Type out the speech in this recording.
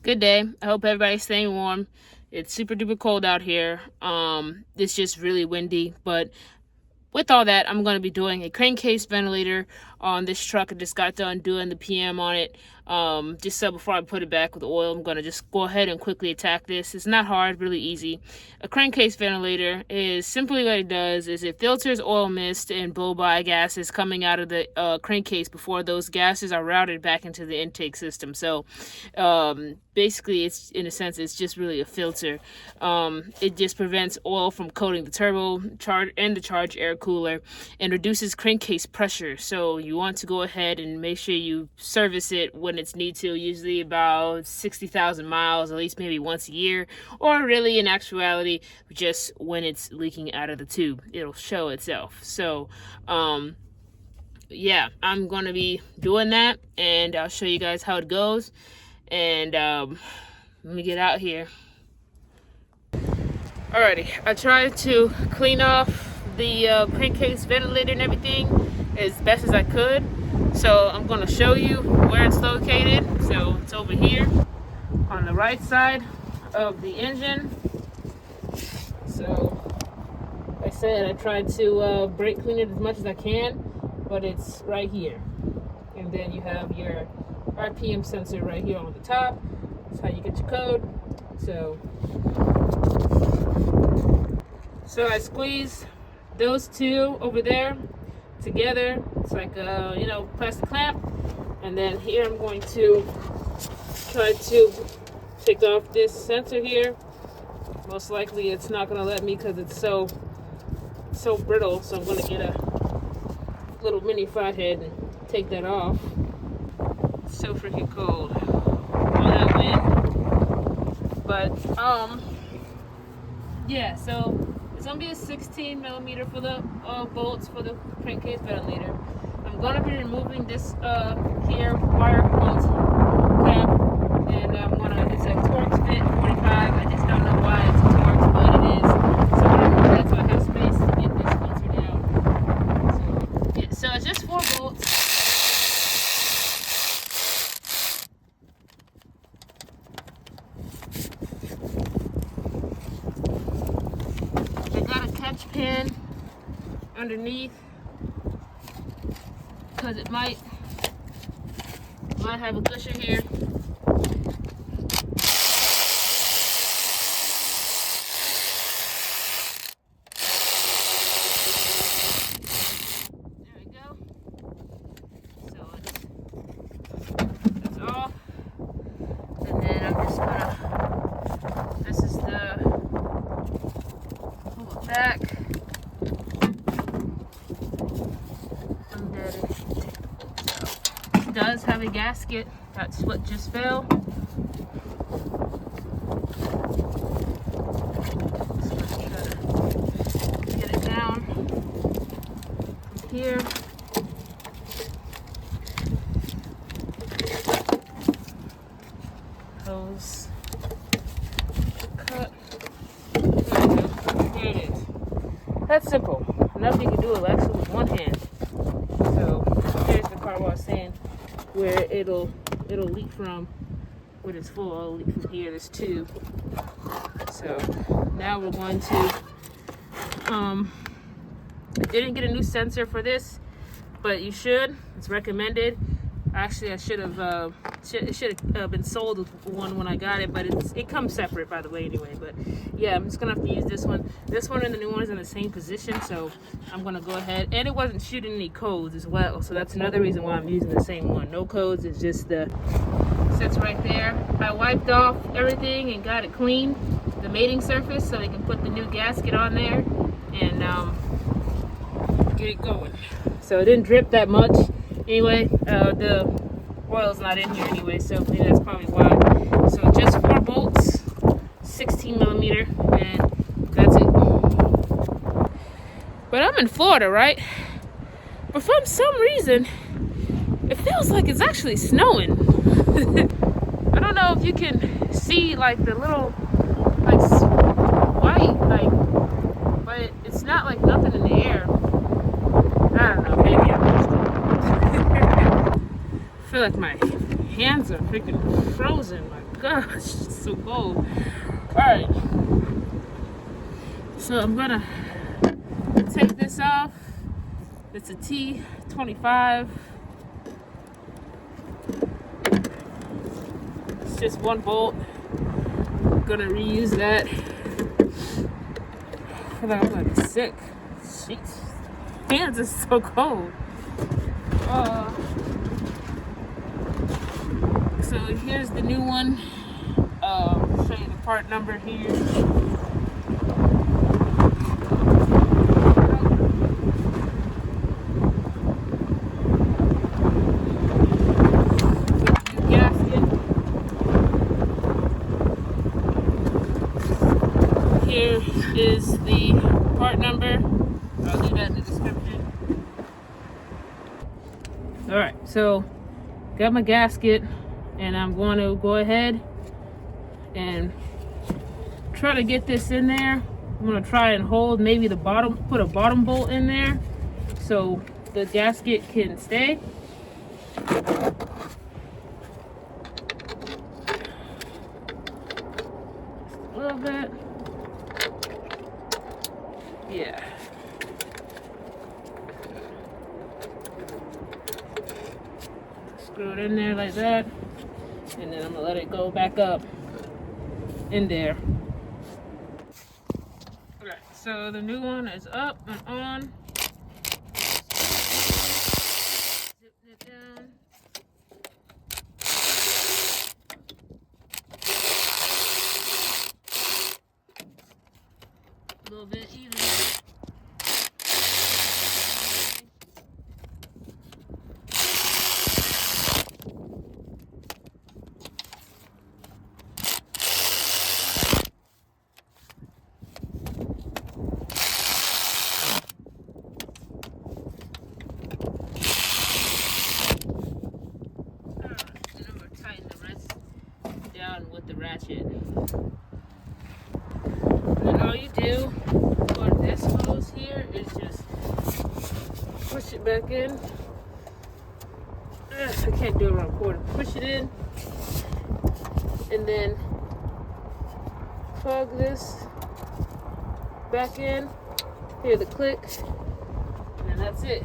Good day. I hope everybody's staying warm. It's super duper cold out here. It's just really windy, but with all that, I'm going to be doing a crankcase ventilator on this truck. I just got done doing the PM on it. Just so before I put it back with oil, I'm going to just go ahead and quickly attack this. It's not hard, really easy. A crankcase ventilator is simply what it does is it filters oil mist and blow-by gases coming out of the crankcase before those gases are routed back into the intake system. So basically, it's in a sense, it's just really a filter. It just prevents oil from coating the turbo and the charge air cooler and reduces crankcase pressure. So you want to go ahead and make sure you service it when it's need to, usually about 60,000 miles, at least maybe once a year, or really in actuality just when it's leaking out of the tube. It'll show itself. So yeah, I'm going to be doing that, and I'll show you guys how it goes. And let me get out here. Alrighty, I tried to clean off the crankcase ventilator and everything as best as I could. So I'm going to show you where it's located. So it's over here on the right side of the engine. So like I said, I tried to brake clean it as much as I can, but it's right here. And then you have your RPM sensor right here on the top. That's how you get your code. So I squeeze those two over there together. It's like a plastic clamp. And then here I'm going to try to take off this sensor here. Most likely it's not going to let me because it's so brittle. So I'm going to get a little mini flathead and take that off. It's so freaking cold. All that wind. But yeah, so it's gonna be a 16 millimeter for the bolts for the crankcase ventilator. I'm gonna be removing this here wire bolt cap, and it's a Torx fit 45. I just don't know why it's a Torx, but it is. So I'm gonna remove that so I have space to get this filter down. So, yeah, so it's just 4 bolts. Catch pin underneath because it might have a gusher here. There we go. So it's off, and then I'm just gonna. This is the pull it back. It does have a gasket. That's what just fell. Just gonna try to get it down from here. Hose cut. There we go. There it is. That's simple. Nothing you can do actually with one hand. So here's the part where I was saying where it'll leak from when it's full. It'll leak from here. There's 2. So now we're going to I didn't get a new sensor for this, but you should. It's recommended. Actually, I should have it should have been sold with one when I got it, but it comes separate, by the way, anyway. But yeah, I'm just gonna have to use this one. This one and the new one is in the same position, so I'm gonna go ahead. And it wasn't shooting any codes as well, so that's another reason why I'm using the same one. No codes. It's just the sits right there. I wiped off everything and got it clean, the mating surface, so they can put the new gasket on there and get it going. So it didn't drip that much. Anyway, the oil's not in here anyway, so maybe that's probably why. So just 4 bolts, 16 millimeter, and that's it. But I'm in Florida, right? But for some reason, it feels like it's actually snowing. I don't know if you can see like the little white, but it's not like nothing in the air. I don't know, maybe I'm just I feel like my hands are freaking frozen. My gosh, it's so cold. All right. So I'm gonna take this off. It's a T25. It's just one bolt. I'm gonna reuse that. I feel like I'm gonna be sick. Jeez. Hands are so cold. So here's the new one. I'll show you the part number here. Here is the part number. I'll leave that in the description. Alright, so got my gasket, and I'm going to go ahead and try to get this in there. I'm going to try and hold maybe the bottom, put a bottom bolt in there so the gasket can stay. Just a little bit. Yeah. Screw it in there like that, and then I'm gonna let it go back up in there. Alright, so the new one is up and on. Zip it down. A little bit even. With the ratchet. And then all you do for this hose here is just push it back in. I can't do it around quarter. Push it in and then plug this back in. Hear the click, and then that's it.